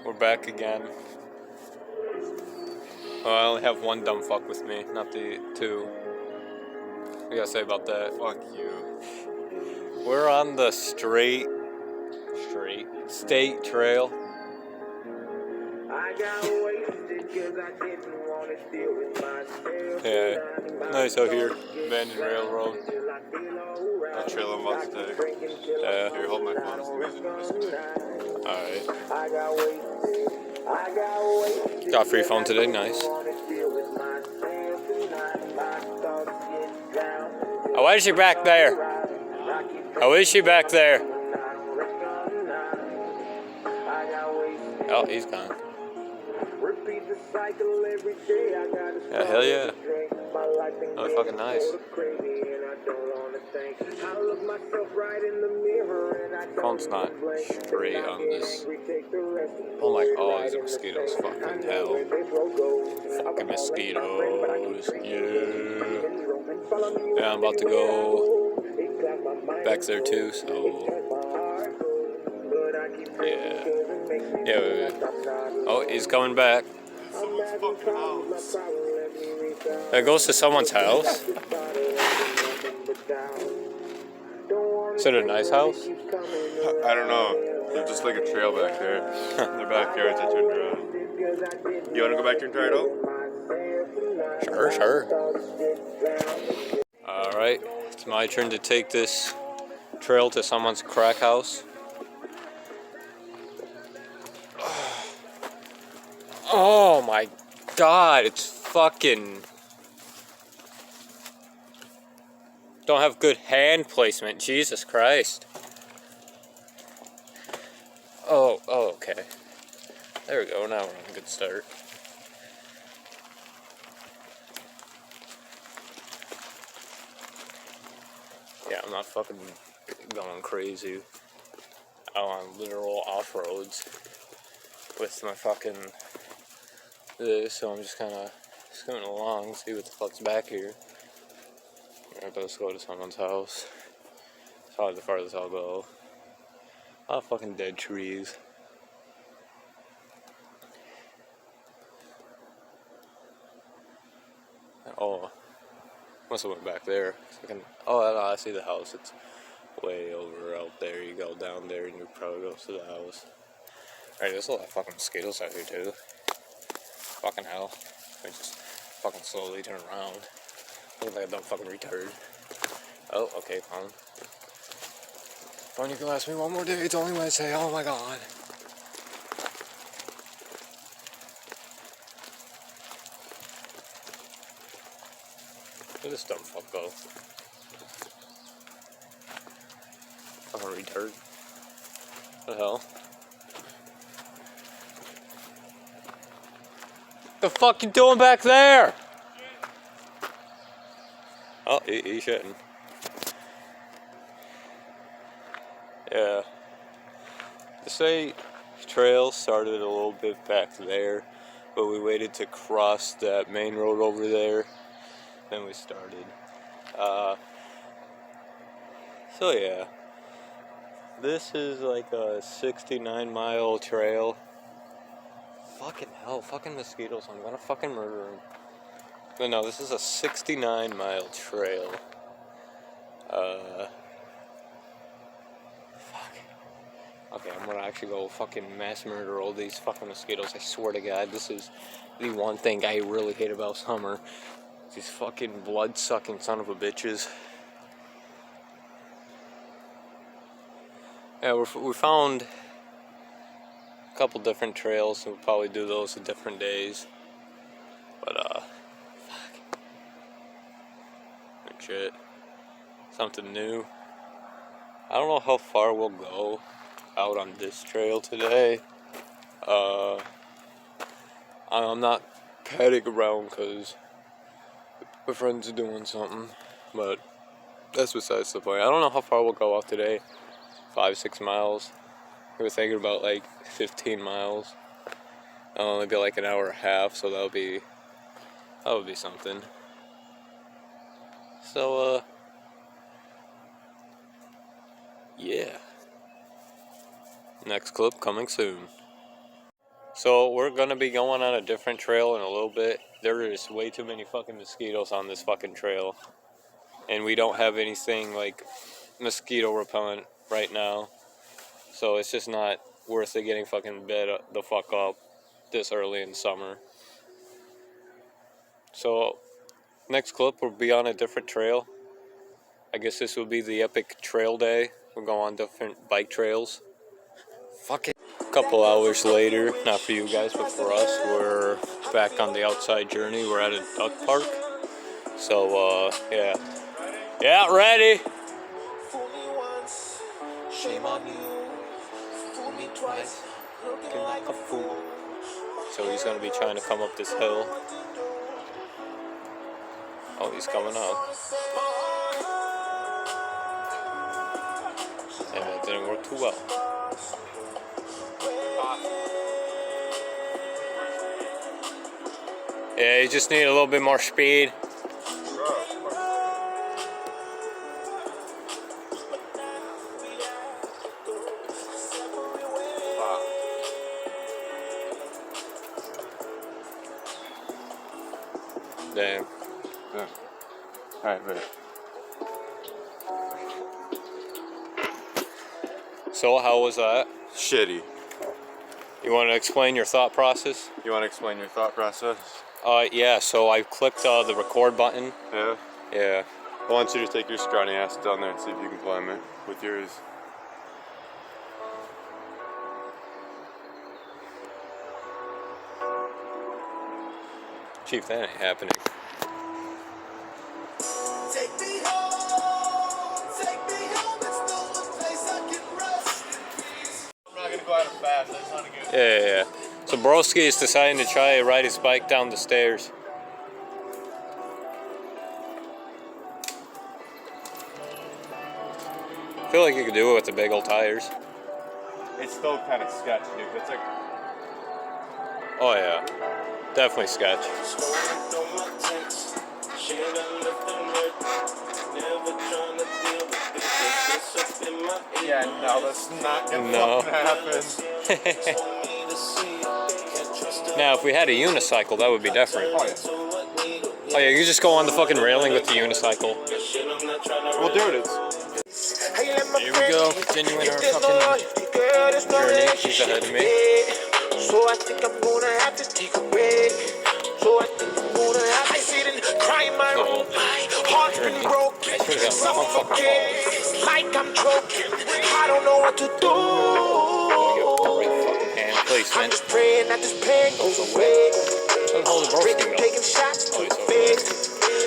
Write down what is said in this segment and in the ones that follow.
We're back again. Well, I only have one dumb fuck with me, not the two. What do you gotta say about that? Fuck you. We're on the state trail. Yeah, nice out here. Abandoned railroad. The trail I'm about to take. Yeah. Here, hold my phone. It's music listening. Alright. Got a free phone today, nice. Oh, is she back there? Oh, is she back there? Oh, he's gone. Yeah, hell yeah. Oh, fucking nice. Phone's not straight on this. Oh my god, these are mosquitoes. Fucking hell. Fucking mosquitoes. Yeah. Yeah, I'm about to go back there too, so. Yeah. Yeah, wait. Oh, he's coming back. Someone's fucking house. That goes to someone's house? Is it a nice house? I don't know. There's just like a trail back there. Their backyards are turned around. You want to go back there and try it out? Sure. Alright, it's my turn to take this trail to someone's crack house. Oh my god, it's fucking... Don't have good hand placement, Jesus Christ. Oh, okay. There we go, now we're on a good start. Yeah, I'm not fucking going crazy out on literal off-roads with my fucking this, so I'm just kind of skimming along, see what the fuck's back here. Let's go to someone's house. It's probably the farthest I'll go. A lot of fucking dead trees. Oh, must have went back there. Oh, I see the house. It's way over out there. You go down there and you probably go to the house. Alright, there's a lot of fucking mosquitoes out here too. Fucking hell. I just fucking slowly turn around. Look like a dumb fucking retard. Oh, okay, fine. Fine, you can last me one more day. It's only Wednesday. Oh my god. Where'd this dumb fuck go? Fucking retard. What the hell? The fuck you doing back there? Oh, he's shitting. Yeah. The state trail started a little bit back there, but we waited to cross that main road over there. Then we started. So yeah. This is like a 69-mile trail. Fucking hell, fucking mosquitoes. I'm gonna fucking murder them. But no, this is a 69-mile trail. Fuck. Okay, I'm gonna actually go fucking mass murder all these fucking mosquitoes. I swear to God, this is the one thing I really hate about summer. These fucking blood-sucking son of a bitches. Yeah, we found a couple different trails, and we'll probably do those at different days. But, fuck. Good shit. Something new. I don't know how far we'll go out on this trail today. I'm not padding around because my friend's doing something, but that's besides the point. I don't know how far we'll go out today. 5-6 miles. We were thinking about like 15 miles. It'll only be like an hour and a half, so that would be something. So yeah. Next clip coming soon. So we're gonna be going on a different trail in a little bit. There is way too many fucking mosquitoes on this fucking trail. And we don't have anything like mosquito repellent right now. So it's just not worth it getting fucking bed the fuck up this early in summer. So next clip will be on a different trail. I guess this will be the epic trail day. We'll go on different bike trails. Fuck it. A couple hours later, not for you guys, but for us, we're back on the outside journey. We're at a duck park. So, yeah. Yeah, ready? Fool me once, shame on you. Fool me twice, looking like a fool. So he's gonna be trying to come up this hill. Oh, he's coming up. And it didn't work too well. Yeah, you just need a little bit more speed. Damn. Yeah. Alright, ready. So how was that? Shitty. You want to explain your thought process? You want to explain your thought process? Yeah, so I clicked the record button. Yeah? Yeah. I want you to take your scrawny ass down there and see if you can climb it with yours. Chief, that ain't happening. Take me home, it's the one place I can rest in peace. I'm not gonna go out fast, I just want to get. Yeah. So Broski is deciding to try to ride his bike down the stairs. I feel like you could do it with the big old tires. It's still kind of sketchy, dude. It's like. Oh yeah, definitely sketch. Yeah, no, that's not gonna No. happen. Now, if we had a unicycle, that would be different. Oh, yeah. Oh yeah, you just go on the fucking railing with the unicycle. Well, dude, it's. Here we go, continuing our fucking journey. She's ahead of me. So I think I'm gonna have to take a break. So I think I'm gonna have to sit and cry in my room. My heart's been broken, suffocating, like I'm choking. I don't know what to do. Great fucking hand I'm placement. just praying that this pain goes away. Hold the Broski Drinking, go. taking shots Oh, to he's the over face.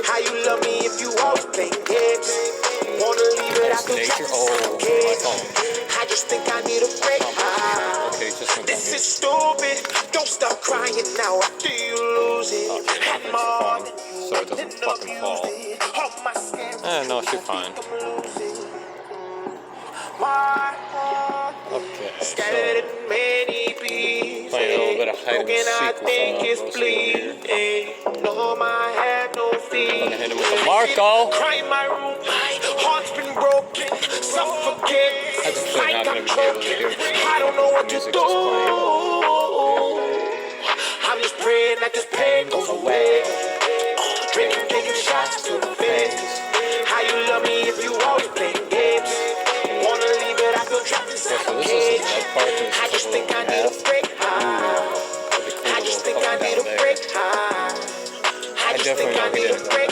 How you love me if you always play games? Wanna leave it Nice after nature. trying to Oh, my phone. I just think I need a break. Okay, just don't This come is stupid. Don't stop crying now after you lose it. Had more than you so it doesn't fucking fall. All my scams. No, she's fine. My heart Okay, so scattered in many pieces. playing a little bit of hide and Broken, I seek think with it's Broski over here. bleeding. No, my head, no feet. Fucking hit him with the Marco. Cry in my room. My heart's been broken. Suffocate. That's clearly not Like gonna I'm be able to hear choking. I don't know what to music do. just playing. I'm just praying that this pain goes away. Drinking, taking shots to the face. How you love me if you always playing games? Wanna leave it, I feel trapped inside So a this is the cage. dead part, and this I is just a think I little need a path. break. Pretty cool I just little think I fucking need down a there. break. I just think definitely I know he need a didn't. break.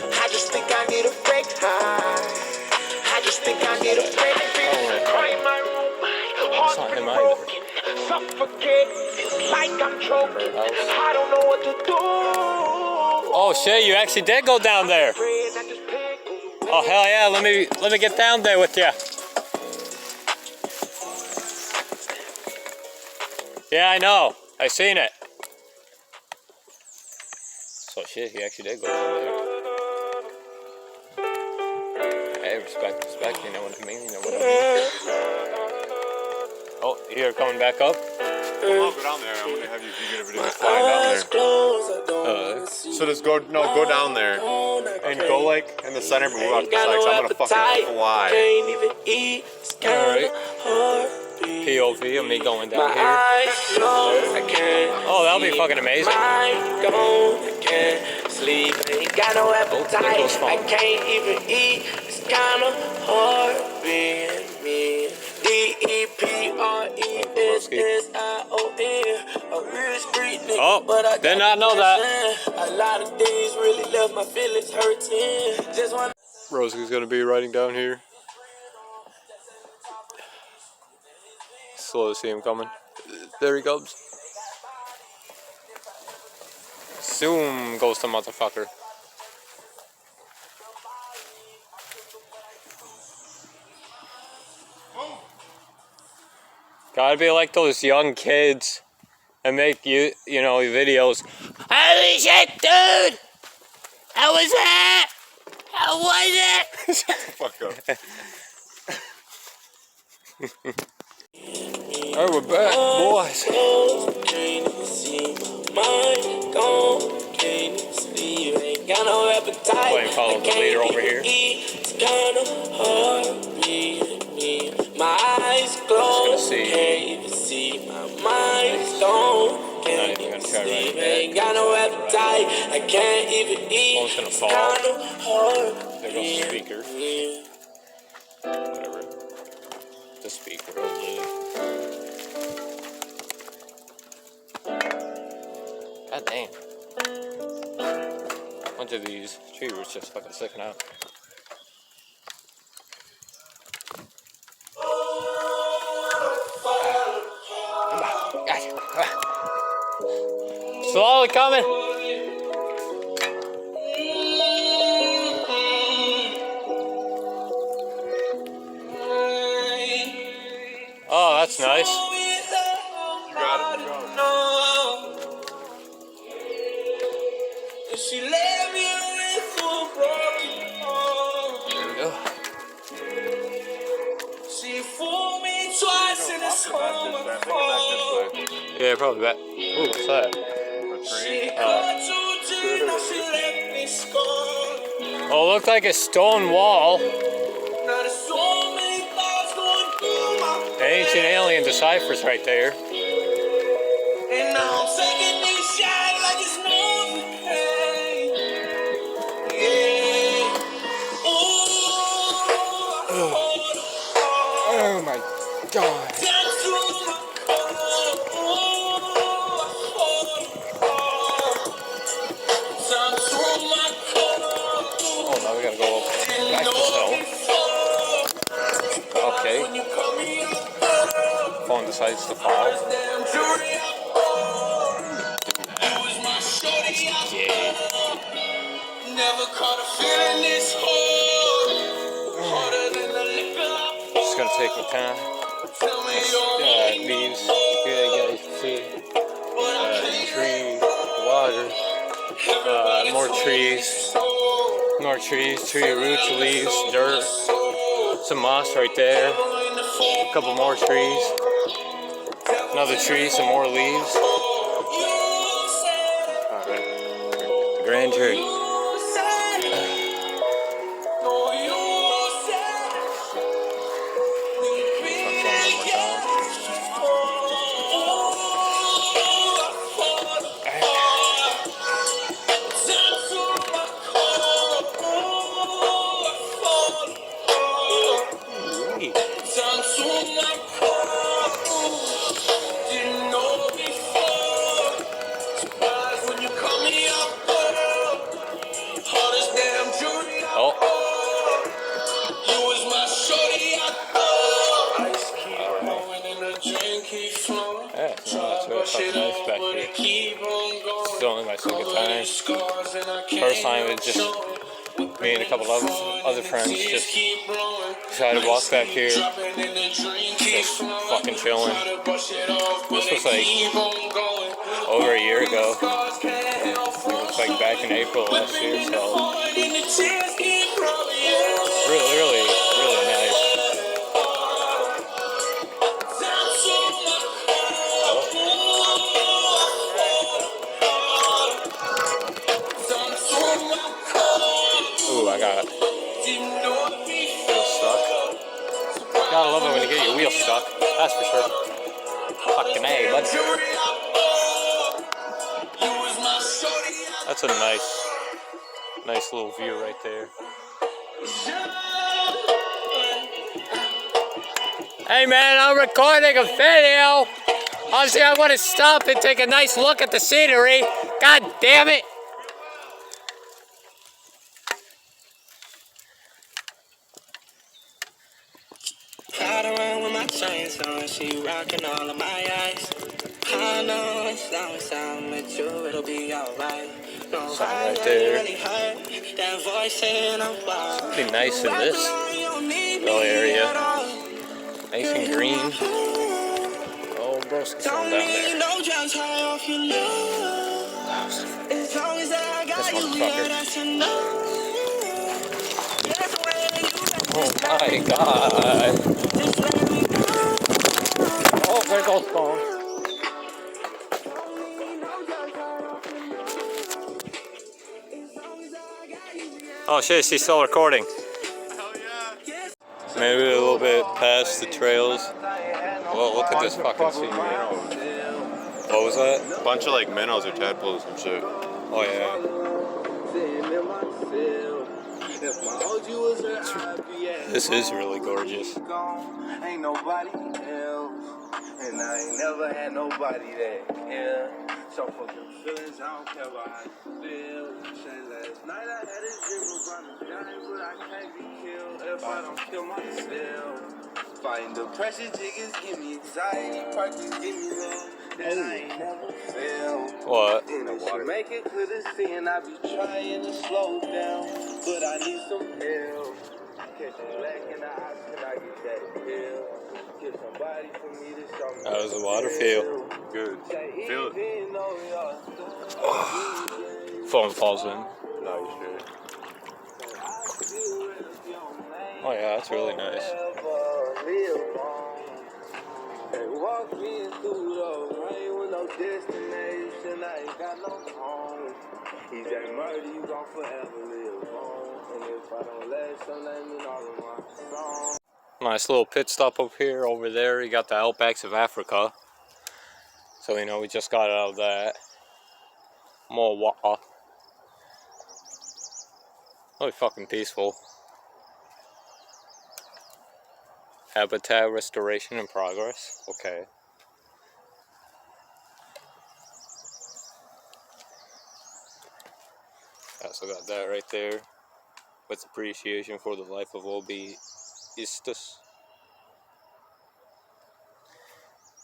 I just think I need a break. I just think I need a break. Cry in my room, my heart's not been him either. broken. Suffocate, like I'm choking. I don't know what to do. Oh shit, you actually did go down there. Praying that this pain goes away. Oh hell yeah, let me get down there with you. Yeah, I know. I seen it. So shit, he actually did go down there. Hey, respect, you know what I mean? You know what I mean? Oh, you're coming back up? I'll go down there. I'm gonna have you do everything flying down there. So just go down there and go like in the center, but move out to the side. So I'm gonna fucking fly. Can't even eat. It's kinda hard. POV of me going down My here. eyes closed, I can't. Oh, that'll be fucking amazing. Mind gone, I can't sleep. Ain't got no appetite. I can't even eat. It's kinda hard being me. DEPRESSION. A real street nigga, Oh, but I did not know that. A lot of things really left my feelings hurting. Just one. Rosie's gonna be riding down here. Slow to see him coming. There he comes. Zoom goes the motherfucker. Gotta be like those young kids and make you know videos. Holy shit, dude! How was that? How was it? Fuck up. Alright, we're back, boys. Can't even see my mind gone. Can't even sleep. Ain't got no appetite. Playing follow the leader over here. It's kinda hard being me. My eyes closed. Can't even see my mind's gone. Can't even sleep. Ain't got no appetite. I can't even eat. Phone's gonna fall. Kinda hard. There goes the speaker. Whatever. The speaker will live. God damn. A bunch of these tree roots just fucking sticking out. Slowly coming. Oh, that's nice. You got it. She left me with a broken heart. There we go. She fooled me twice in this home of heart. Yeah, probably that. Ooh, what's that? She cut too deep, now she left me scarred. Oh, it looked like a stone wall. Now there's so many thoughts going through my Ancient alien deciphers right there. and now I'm taking these shots like it's no pain. Yeah. Ooh. Oh my god. Down through my heart. Down through my heart. Oh, now we gotta go back to cell. Okay. When you call me up, Phone decides to fall. damn jury up. You was my shorty, Yeah. never caught a feeling this hard. Harder than the liquor. Just gonna take my time. Tell me you're Leaves. You guys see. Tree, water, more trees. More trees, tree roots, leaves, dirt. Some moss right there. A couple more trees. Another tree, some more leaves. Alright. Grand journey. Oh, yeah, no, it's really fucking nice back here. It's only my second time. First time it was just me and a couple of other friends just decided to walk back here, just fucking chilling. This was like over a year ago. It was like back in April last year, so really, really, really nice. Ooh, I got it. Wheel stuck. Gotta love it when you get your wheel stuck. That's for sure. Fucking A, bud. That's a nice little view right there. Hey man, I'm recording a video. Honestly, I want to stop and take a nice look at the scenery. God damn it. Ride around with my chains on, she rocking all of my eyes. I know it's down with you, it'll be alright. No, Right there. really hurt that voice in a while. It'd be nice in this little area. Nice and green. Oh, broski's going down there. This motherfucker. Oh my god. Oh, there goes phone. Oh shit, she's still recording. Maybe a little bit past the trails. Well, look at this fucking scenery. What was that? A bunch of like minnows or tadpoles and shit. Oh yeah. This is really gorgeous. Ain't nobody else, and I ain't never had nobody there. Yeah, so fucking feelings, I don't care about how you feel. Last night I had a dream about a giant, but I can't be killed if I don't kill myself. Fighting depression, jiggers give me anxiety, practice give me love that I ain't never felt. What? In the water, make it clear to see, and I be trying to slow down, but I need some help. Catch a leg in the eyes, can I get that pill? Get somebody for me to show me. How does the water feel? Good. Feel it. Phone falls in. Nice shit. Oh yeah, that's really nice. Walk me through the rain with no destination. I ain't got no home. He's that murder, you gon' forever live on. And if I don't last, so name in all of my songs. Nice little pit stop up here. Over there, you got the outbacks of Africa. So, you know, we just got out of that. More water. Really fucking peaceful. Habitat restoration in progress. Okay. Also got that right there. With appreciation for the life of Obeistus.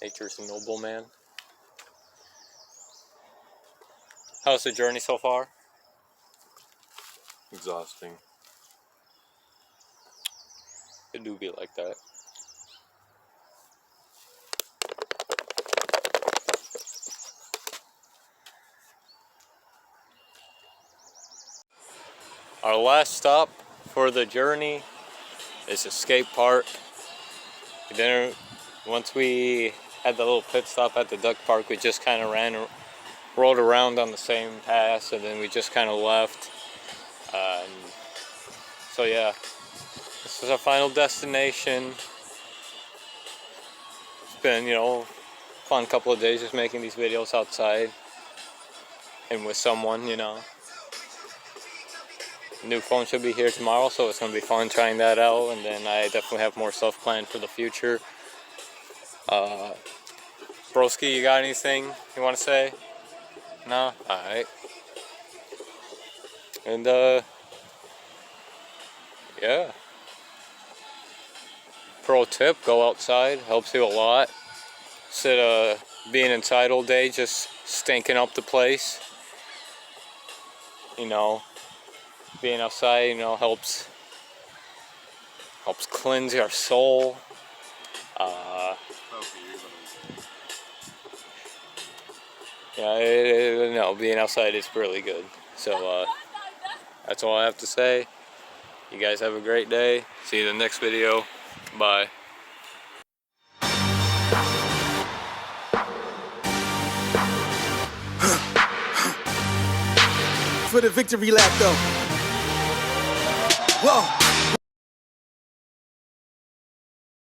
Nature's a noble man. How's the journey so far? Exhausting. It do be like that. Our last stop for the journey is a skate park. Then once we had the little pit stop at the duck park, we just kind of rolled around on the same pass, and then we just kind of left. So yeah, this is our final destination. It's been, you know, fun couple of days just making these videos outside and with someone, you know. New phone should be here tomorrow, so it's gonna be fun trying that out, and then I definitely have more stuff planned for the future. Broski, you got anything you want to say? No? Alright. And yeah. Pro tip, go outside, helps you a lot. Instead of being inside all day, just stinking up the place. You know, being outside, you know, helps cleanse your soul. Yeah, no, being outside is really good. So that's all I have to say. You guys have a great day. See you in the next video. Bye. For the victory lap though. Whoa.